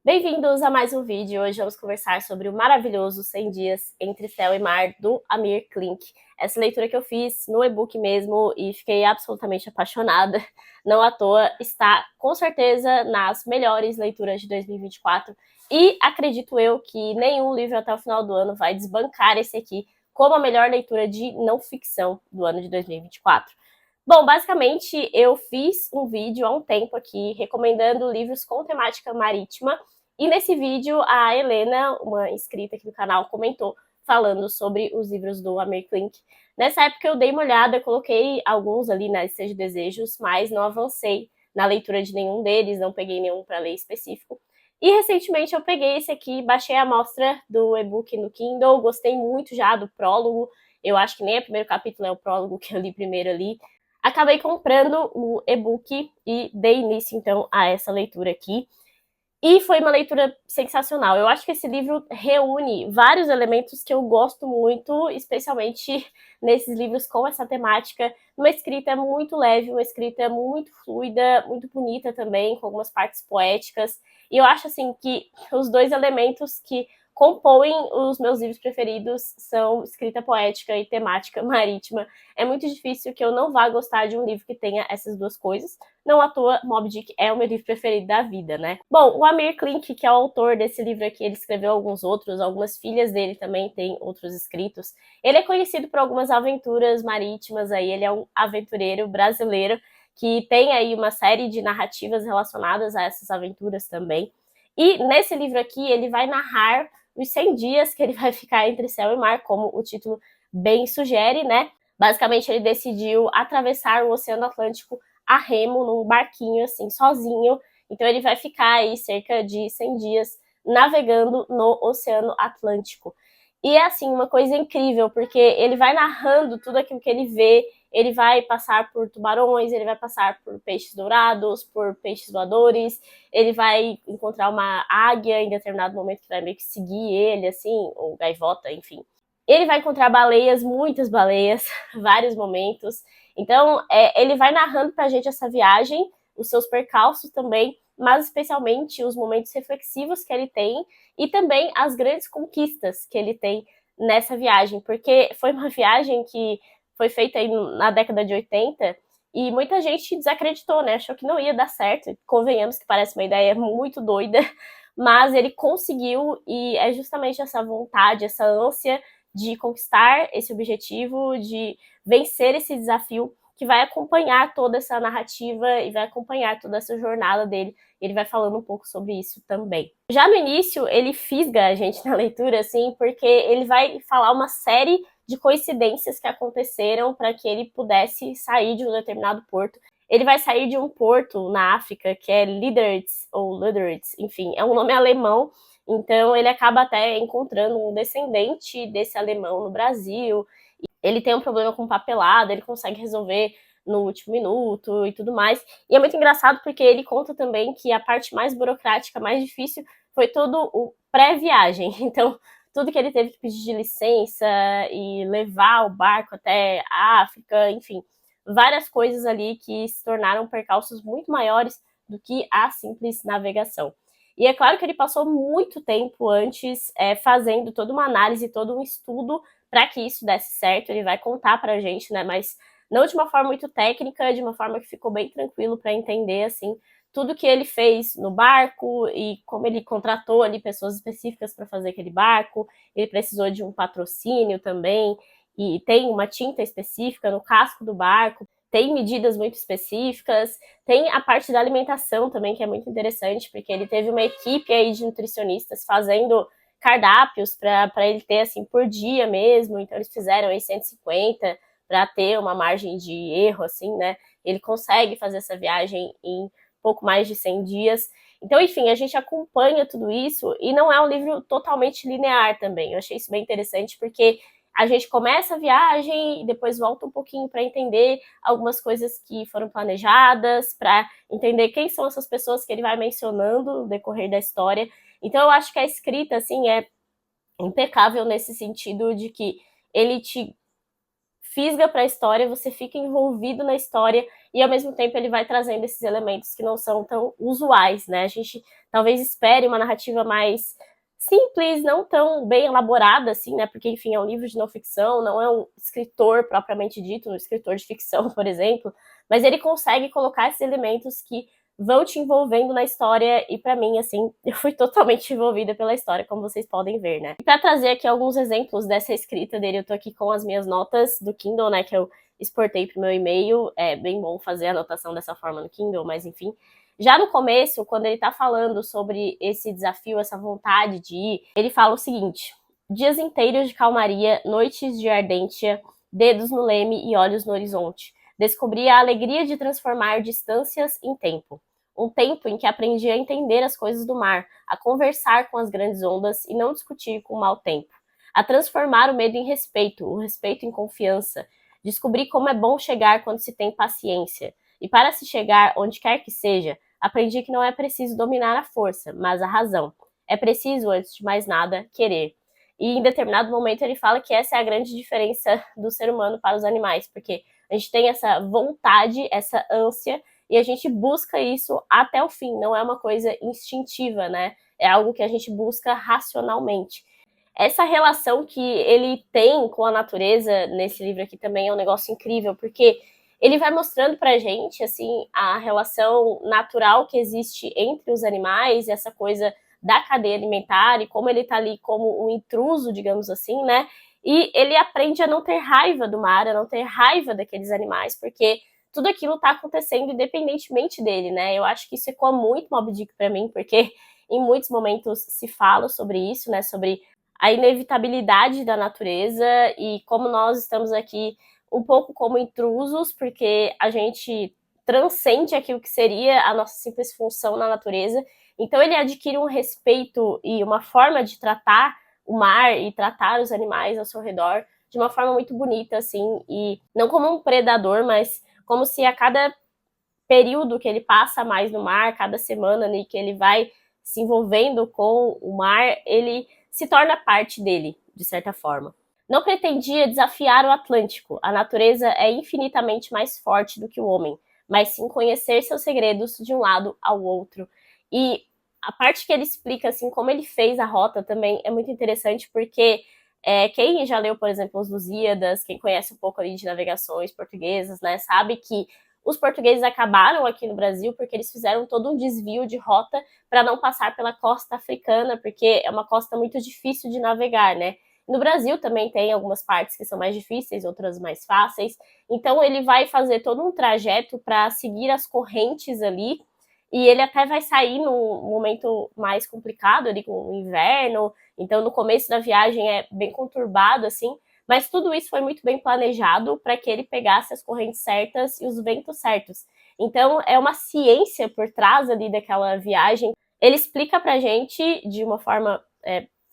Bem-vindos a mais um vídeo. Hoje vamos conversar sobre o maravilhoso 100 Dias Entre Céu e Mar, do Amir Klink. Essa leitura que eu fiz no e-book mesmo e fiquei absolutamente apaixonada. Não à toa, está com certeza nas melhores leituras de 2024 e acredito eu que nenhum livro até o final do ano vai desbancar esse aqui como a melhor leitura de não ficção do ano de 2024. Bom, basicamente eu fiz um vídeo há um tempo aqui recomendando livros com temática marítima e nesse vídeo a Helena, uma inscrita aqui no canal, comentou falando sobre os livros do Amir Klink. Nessa época eu dei uma olhada, coloquei alguns ali na lista de desejos, mas não avancei na leitura de nenhum deles, não peguei nenhum para ler específico. E recentemente eu peguei esse aqui, baixei a amostra do e-book no Kindle, gostei muito já do prólogo, eu acho que nem o primeiro capítulo é o prólogo que eu li primeiro ali. Acabei comprando o e-book e dei início então a essa leitura aqui. E foi uma leitura sensacional. Eu acho que esse livro reúne vários elementos que eu gosto muito, especialmente nesses livros com essa temática. Uma escrita muito leve, uma escrita muito fluida, muito bonita também, com algumas partes poéticas. E eu acho assim que os dois elementos que compõem os meus livros preferidos são escrita poética e temática marítima. É muito difícil que eu não vá gostar de um livro que tenha essas duas coisas. Não à toa, Moby Dick é o meu livro preferido da vida, né? Bom, o Amir Klink, que é o autor desse livro aqui, ele escreveu alguns outros, algumas filhas dele também têm outros escritos. Ele é conhecido por algumas aventuras marítimas aí, ele é um aventureiro brasileiro que tem aí uma série de narrativas relacionadas a essas aventuras também. E nesse livro aqui, ele vai narrar os 100 dias que ele vai ficar entre céu e mar, como o título bem sugere, né? Basicamente, ele decidiu atravessar o Oceano Atlântico a remo, num barquinho, assim, sozinho. Então ele vai ficar aí cerca de 100 dias navegando no Oceano Atlântico. E é, assim, uma coisa incrível, porque ele vai narrando tudo aquilo que ele vê, ele vai passar por tubarões, ele vai passar por peixes dourados, por peixes voadores, ele vai encontrar uma águia em determinado momento que vai meio que seguir ele, assim, ou gaivota, enfim. Ele vai encontrar baleias, muitas baleias, vários momentos. Então, ele vai narrando pra gente essa viagem, os seus percalços também, mas especialmente os momentos reflexivos que ele tem e também as grandes conquistas que ele tem nessa viagem, porque foi uma viagem que foi feita aí na década de 80 e muita gente desacreditou, né? Achou que não ia dar certo. Convenhamos que parece uma ideia muito doida, mas ele conseguiu e é justamente essa vontade, essa ânsia de conquistar esse objetivo, de vencer esse desafio que vai acompanhar toda essa narrativa e vai acompanhar toda essa jornada dele. Ele vai falando um pouco sobre isso também. Já no início, ele fisga a gente na leitura, assim, porque ele vai falar uma série de coincidências que aconteceram para que ele pudesse sair de um determinado porto. Ele vai sair de um porto na África, que é Lideritz, ou Lideritz, enfim, é um nome alemão, então ele acaba até encontrando um descendente desse alemão no Brasil. Ele tem um problema com papelada, ele consegue resolver no último minuto e tudo mais. E é muito engraçado porque ele conta também que a parte mais burocrática, mais difícil, foi todo o pré-viagem. Então, tudo que ele teve que pedir de licença e levar o barco até a África, enfim, várias coisas ali que se tornaram percalços muito maiores do que a simples navegação. E é claro que ele passou muito tempo antes fazendo toda uma análise, todo um estudo para que isso desse certo. Ele vai contar pra gente, né, mas não de uma forma muito técnica, de uma forma que ficou bem tranquilo para entender, assim, tudo que ele fez no barco e como ele contratou ali pessoas específicas para fazer aquele barco. Ele precisou de um patrocínio também e tem uma tinta específica no casco do barco, tem medidas muito específicas, tem a parte da alimentação também, que é muito interessante, porque ele teve uma equipe aí de nutricionistas fazendo cardápios para ele ter, assim, por dia mesmo. Então eles fizeram aí 150 para ter uma margem de erro, assim, né? Ele consegue fazer essa viagem em pouco mais de 100 dias. Então, enfim, a gente acompanha tudo isso e não é um livro totalmente linear também. Eu achei isso bem interessante porque a gente começa a viagem e depois volta um pouquinho para entender algumas coisas que foram planejadas, para entender quem são essas pessoas que ele vai mencionando no decorrer da história. Então eu acho que a escrita, assim, é impecável nesse sentido de que ele te fisga para a história, você fica envolvido na história e ao mesmo tempo ele vai trazendo esses elementos que não são tão usuais, né? A gente talvez espere uma narrativa mais simples, não tão bem elaborada assim, né? Porque enfim, é um livro de não ficção, não é um escritor propriamente dito, um escritor de ficção, por exemplo, mas ele consegue colocar esses elementos que vão te envolvendo na história e para mim, assim, eu fui totalmente envolvida pela história, como vocês podem ver, né? E para trazer aqui alguns exemplos dessa escrita dele, eu tô aqui com as minhas notas do Kindle, né, que eu exportei pro meu e-mail. É bem bom fazer a anotação dessa forma no Kindle, mas enfim. Já no começo, quando ele tá falando sobre esse desafio, essa vontade de ir, ele fala o seguinte: dias inteiros de calmaria, noites de ardência, dedos no leme e olhos no horizonte. Descobri a alegria de transformar distâncias em tempo. Um tempo em que aprendi a entender as coisas do mar, a conversar com as grandes ondas e não discutir com o mau tempo. A transformar o medo em respeito, o respeito em confiança. Descobri como é bom chegar quando se tem paciência. E para se chegar onde quer que seja, aprendi que não é preciso dominar a força, mas a razão. É preciso, antes de mais nada, querer. E em determinado momento ele fala que essa é a grande diferença do ser humano para os animais, porque a gente tem essa vontade, essa ânsia, e a gente busca isso até o fim, não é uma coisa instintiva, né? É algo que a gente busca racionalmente. Essa relação que ele tem com a natureza nesse livro aqui também é um negócio incrível, porque ele vai mostrando pra gente, assim, a relação natural que existe entre os animais, essa coisa da cadeia alimentar e como ele tá ali como um intruso, digamos assim, né? E ele aprende a não ter raiva do mar, a não ter raiva daqueles animais, porque tudo aquilo tá acontecendo independentemente dele, né? Eu acho que isso ecoa muito Moby Dick pra mim, porque em muitos momentos se fala sobre isso, né? Sobre a inevitabilidade da natureza e como nós estamos aqui um pouco como intrusos, porque a gente transcende aquilo que seria a nossa simples função na natureza. Então ele adquire um respeito e uma forma de tratar o mar e tratar os animais ao seu redor de uma forma muito bonita, assim, e não como um predador, mas como se a cada período que ele passa mais no mar, cada semana ali que ele vai se envolvendo com o mar, ele se torna parte dele, de certa forma. Não pretendia desafiar o Atlântico, a natureza é infinitamente mais forte do que o homem, mas sim conhecer seus segredos de um lado ao outro. E a parte que ele explica assim como ele fez a rota também é muito interessante, porque quem já leu, por exemplo, os Lusíadas, quem conhece um pouco ali de navegações portuguesas, né, sabe que os portugueses acabaram aqui no Brasil porque eles fizeram todo um desvio de rota para não passar pela costa africana, porque é uma costa muito difícil de navegar, né? No Brasil também tem algumas partes que são mais difíceis, outras mais fáceis. Então ele vai fazer todo um trajeto para seguir as correntes ali. E ele até vai sair num momento mais complicado ali com o inverno. Então no começo da viagem é bem conturbado assim. Mas tudo isso foi muito bem planejado para que ele pegasse as correntes certas e os ventos certos. Então é uma ciência por trás ali daquela viagem. Ele explica pra gente de uma forma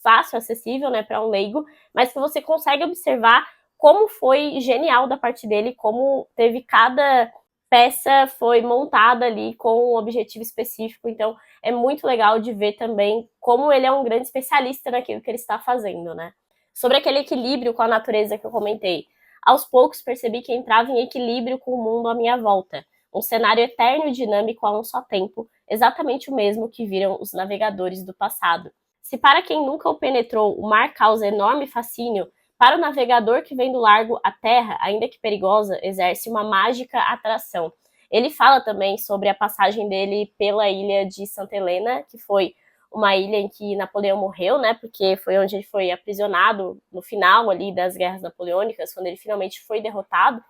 fácil, acessível, né, para um leigo, mas que você consegue observar como foi genial da parte dele, como teve cada peça foi montada ali com um objetivo específico. Então é muito legal de ver também como ele é um grande especialista naquilo que ele está fazendo, né? Sobre aquele equilíbrio com a natureza que eu comentei. Aos poucos percebi que entrava em equilíbrio com o mundo à minha volta. Um cenário eterno e dinâmico a um só tempo, exatamente o mesmo que viram os navegadores do passado. Se para quem nunca o penetrou o mar causa enorme fascínio, para o navegador que vem do largo, a terra, ainda que perigosa, exerce uma mágica atração. Ele fala também sobre a passagem dele pela ilha de Santa Helena, que foi uma ilha em que Napoleão morreu, né? Porque foi onde ele foi aprisionado no final ali das guerras napoleônicas, quando ele finalmente foi derrotado.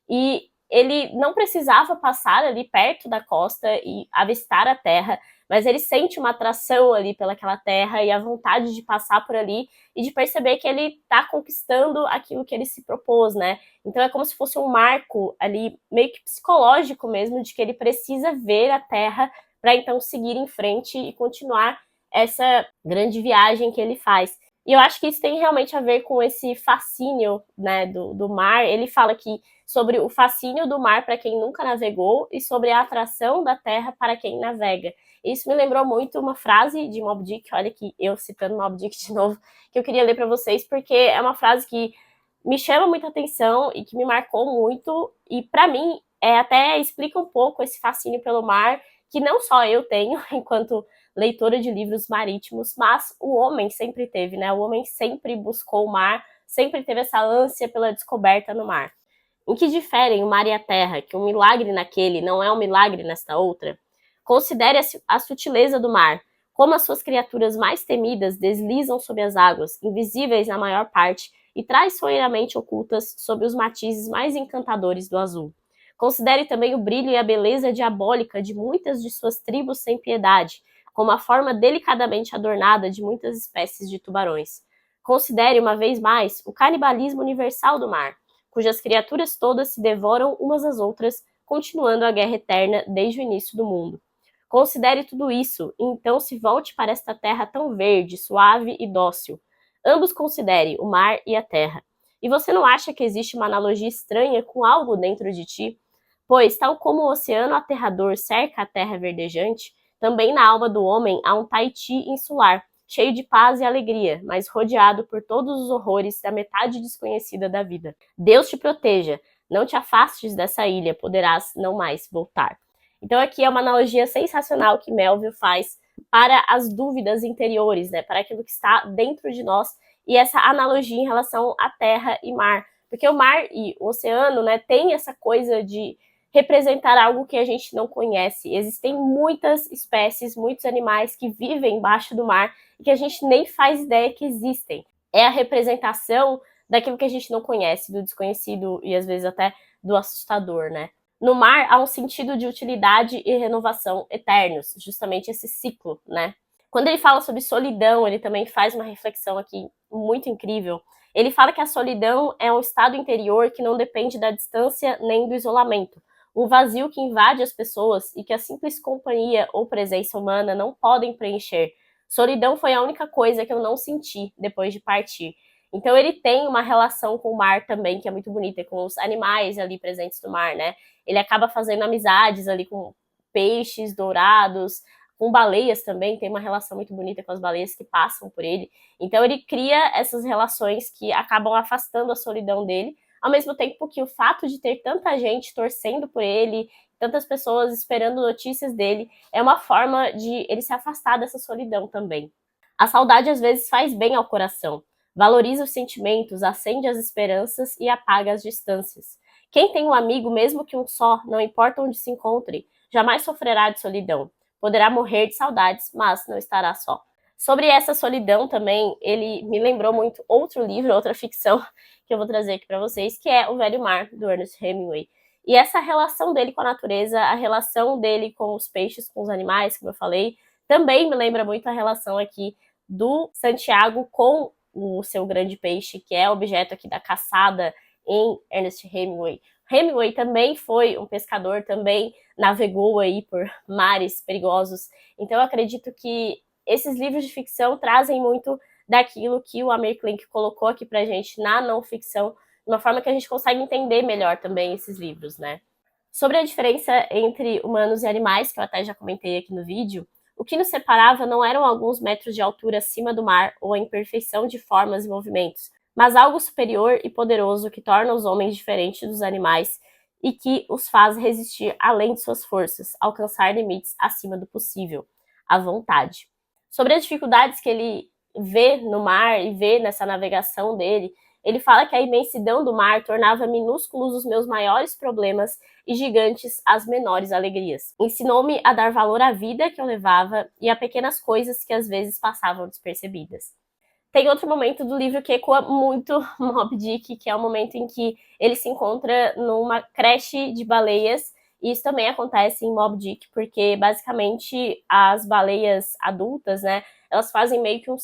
E ele não precisava passar ali perto da costa e avistar a terra, mas ele sente uma atração ali pelaquela terra e a vontade de passar por ali e de perceber que ele está conquistando aquilo que ele se propôs, né? Então é como se fosse um marco ali, meio que psicológico mesmo, de que ele precisa ver a terra para então seguir em frente e continuar essa grande viagem que ele faz. E eu acho que isso tem realmente a ver com esse fascínio, né, do mar. Ele fala aqui sobre o fascínio do mar para quem nunca navegou e sobre a atração da terra para quem navega. Isso me lembrou muito uma frase de Moby Dick, olha aqui, eu citando Moby Dick de novo, que eu queria ler para vocês, porque é uma frase que me chama muita atenção e que me marcou muito, e para mim até explica um pouco esse fascínio pelo mar, que não só eu tenho enquanto leitora de livros marítimos, mas o homem sempre teve, né? O homem sempre buscou o mar, sempre teve essa ânsia pela descoberta no mar. Em que diferem o mar e a terra, que um milagre naquele não é um milagre nesta outra? Considere a sutileza do mar, como as suas criaturas mais temidas deslizam sob as águas, invisíveis na maior parte, e traiçoeiramente ocultas sob os matizes mais encantadores do azul. Considere também o brilho e a beleza diabólica de muitas de suas tribos sem piedade, como a forma delicadamente adornada de muitas espécies de tubarões. Considere, uma vez mais, o canibalismo universal do mar, cujas criaturas todas se devoram umas às outras, continuando a guerra eterna desde o início do mundo. Considere tudo isso, e então se volte para esta terra tão verde, suave e dócil. Ambos considere o mar e a terra. E você não acha que existe uma analogia estranha com algo dentro de ti? Pois, tal como o oceano aterrador cerca a terra verdejante, também na alma do homem há um Tahiti insular, cheio de paz e alegria, mas rodeado por todos os horrores da metade desconhecida da vida. Deus te proteja, não te afastes dessa ilha, poderás não mais voltar. Então aqui é uma analogia sensacional que Melville faz para as dúvidas interiores, né, para aquilo que está dentro de nós, e essa analogia em relação à terra e mar, porque o mar e o oceano, né, tem essa coisa de representar algo que a gente não conhece. Existem muitas espécies, muitos animais que vivem embaixo do mar e que a gente nem faz ideia que existem. É a representação daquilo que a gente não conhece, do desconhecido e às vezes até do assustador, né? No mar há um sentido de utilidade e renovação eternos, justamente esse ciclo, né? Quando ele fala sobre solidão, ele também faz uma reflexão aqui muito incrível. Ele fala que a solidão é um estado interior que não depende da distância nem do isolamento, um vazio que invade as pessoas e que a simples companhia ou presença humana não podem preencher. Solidão foi a única coisa que eu não senti depois de partir. Então ele tem uma relação com o mar também, que é muito bonita, com os animais ali presentes no mar, né? Ele acaba fazendo amizades ali com peixes dourados, com baleias também, tem uma relação muito bonita com as baleias que passam por ele. Então ele cria essas relações que acabam afastando a solidão dele, ao mesmo tempo que o fato de ter tanta gente torcendo por ele, tantas pessoas esperando notícias dele, é uma forma de ele se afastar dessa solidão também. A saudade às vezes faz bem ao coração, valoriza os sentimentos, acende as esperanças e apaga as distâncias. Quem tem um amigo, mesmo que um só, não importa onde se encontre, jamais sofrerá de solidão. Poderá morrer de saudades, mas não estará só. Sobre essa solidão também, ele me lembrou muito outro livro, outra ficção, que eu vou trazer aqui para vocês, que é O Velho Mar, do Ernest Hemingway. E essa relação dele com a natureza, a relação dele com os peixes, com os animais, como eu falei, também me lembra muito a relação aqui do Santiago com o seu grande peixe, que é objeto aqui da caçada em Ernest Hemingway. Hemingway também foi um pescador, também navegou aí por mares perigosos. Então eu acredito que esses livros de ficção trazem muito daquilo que o Amir Klink colocou aqui pra gente na não ficção, de uma forma que a gente consegue entender melhor também esses livros, né? Sobre a diferença entre humanos e animais, que eu até já comentei aqui no vídeo, o que nos separava não eram alguns metros de altura acima do mar ou a imperfeição de formas e movimentos, mas algo superior e poderoso que torna os homens diferentes dos animais e que os faz resistir além de suas forças, alcançar limites acima do possível, a vontade. Sobre as dificuldades que ele vê no mar e vê nessa navegação dele, ele fala que a imensidão do mar tornava minúsculos os meus maiores problemas e gigantes as menores alegrias. Ensinou-me a dar valor à vida que eu levava e a pequenas coisas que às vezes passavam despercebidas. Tem outro momento do livro que ecoa muito Moby Dick, que é o momento em que ele se encontra numa creche de baleias, e isso também acontece em Moby Dick, porque basicamente as baleias adultas, né, elas fazem meio que um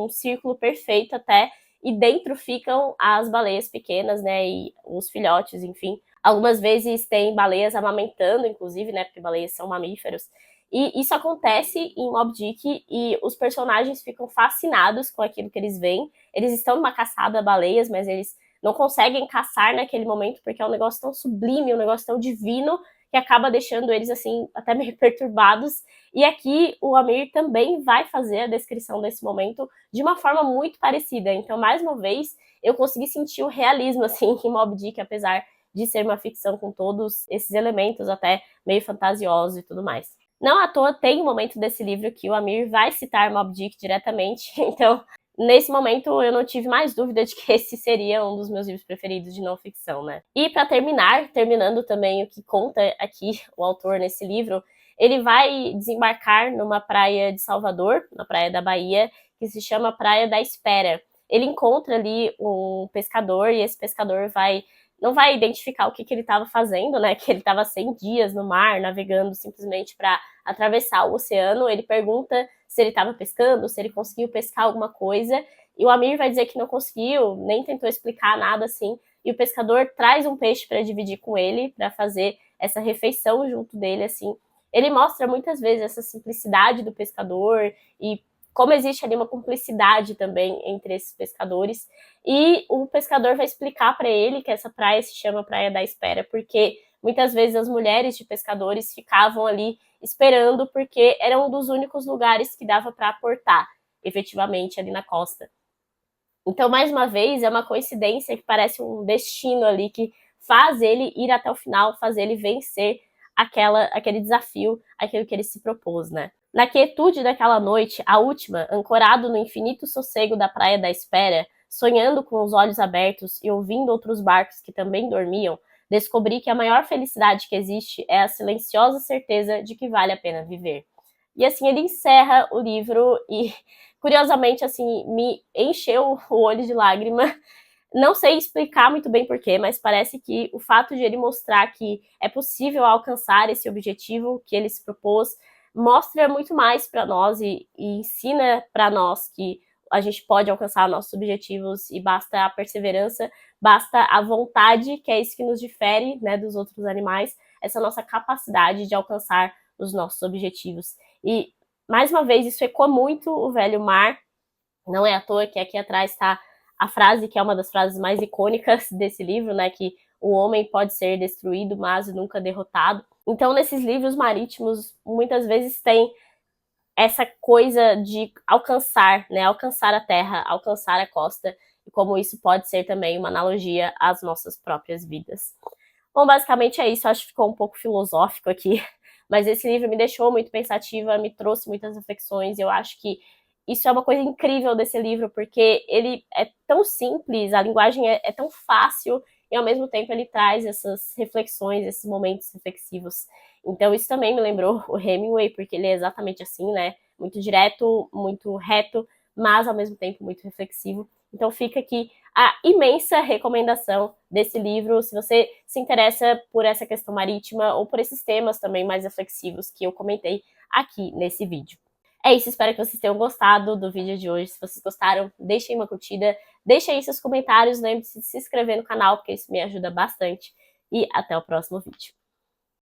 círculo perfeito até, e dentro ficam as baleias pequenas, né, e os filhotes, enfim. Algumas vezes tem baleias amamentando, inclusive, né, porque baleias são mamíferos. E isso acontece em Moby Dick e os personagens ficam fascinados com aquilo que eles veem. Eles estão numa caçada a baleias, mas eles não conseguem caçar naquele momento porque é um negócio tão sublime, um negócio tão divino, que que acaba deixando eles, assim, até meio perturbados. E aqui o Amir também vai fazer a descrição desse momento de uma forma muito parecida. Então, mais uma vez, eu consegui sentir o realismo, assim, em Moby Dick, apesar de ser uma ficção com todos esses elementos até meio fantasiosos e tudo mais. Não à toa tem um momento desse livro que o Amir vai citar Moby Dick diretamente, então nesse momento eu não tive mais dúvida de que esse seria um dos meus livros preferidos de não ficção, né? E para terminar, terminando também o que conta aqui o autor nesse livro, ele vai desembarcar numa praia de Salvador, na praia da Bahia, que se chama Praia da Espera. Ele encontra ali um pescador e esse pescador não vai identificar o que ele estava fazendo, né? Que ele estava 100 dias no mar, navegando simplesmente para atravessar o oceano. Ele pergunta se ele estava pescando, se ele conseguiu pescar alguma coisa. E o Amir vai dizer que não conseguiu, nem tentou explicar nada assim. E o pescador traz um peixe para dividir com ele, para fazer essa refeição junto dele, assim. Ele mostra muitas vezes essa simplicidade do pescador e como existe ali uma cumplicidade também entre esses pescadores. E o pescador vai explicar para ele que essa praia se chama Praia da Espera, porque muitas vezes as mulheres de pescadores ficavam ali esperando, porque era um dos únicos lugares que dava para aportar, efetivamente, ali na costa. Então, mais uma vez, é uma coincidência que parece um destino ali que faz ele ir até o final, faz ele vencer aquele desafio, aquilo que ele se propôs, né? Na quietude daquela noite, a última, ancorado no infinito sossego da Praia da Espera, sonhando com os olhos abertos e ouvindo outros barcos que também dormiam, descobri que a maior felicidade que existe é a silenciosa certeza de que vale a pena viver. E assim, ele encerra o livro e, curiosamente, assim, me encheu o olho de lágrima. Não sei explicar muito bem porquê, mas parece que o fato de ele mostrar que é possível alcançar esse objetivo que ele se propôs mostra muito mais para nós e ensina para nós que a gente pode alcançar nossos objetivos e basta a perseverança, basta a vontade, que é isso que nos difere, né, dos outros animais, essa nossa capacidade de alcançar os nossos objetivos. E, mais uma vez, isso ecoa muito o Velho Mar. Não é à toa que aqui atrás está a frase que é uma das frases mais icônicas desse livro, né, que o homem pode ser destruído, mas nunca derrotado. Então, nesses livros marítimos, muitas vezes tem essa coisa de alcançar, né, alcançar a terra, alcançar a costa, e como isso pode ser também uma analogia às nossas próprias vidas. Bom, basicamente é isso, acho que ficou um pouco filosófico aqui, mas esse livro me deixou muito pensativa, me trouxe muitas reflexões, e eu acho que isso é uma coisa incrível desse livro, porque ele é tão simples, a linguagem é tão fácil, e ao mesmo tempo ele traz essas reflexões, esses momentos reflexivos. Então isso também me lembrou o Hemingway, porque ele é exatamente assim, né? Muito direto, muito reto, mas ao mesmo tempo muito reflexivo. Então fica aqui a imensa recomendação desse livro, se você se interessa por essa questão marítima ou por esses temas também mais reflexivos que eu comentei aqui nesse vídeo. É isso, espero que vocês tenham gostado do vídeo de hoje. Se vocês gostaram, deixem uma curtida, deixem aí seus comentários, lembre-se de se inscrever no canal, porque isso me ajuda bastante. E até o próximo vídeo.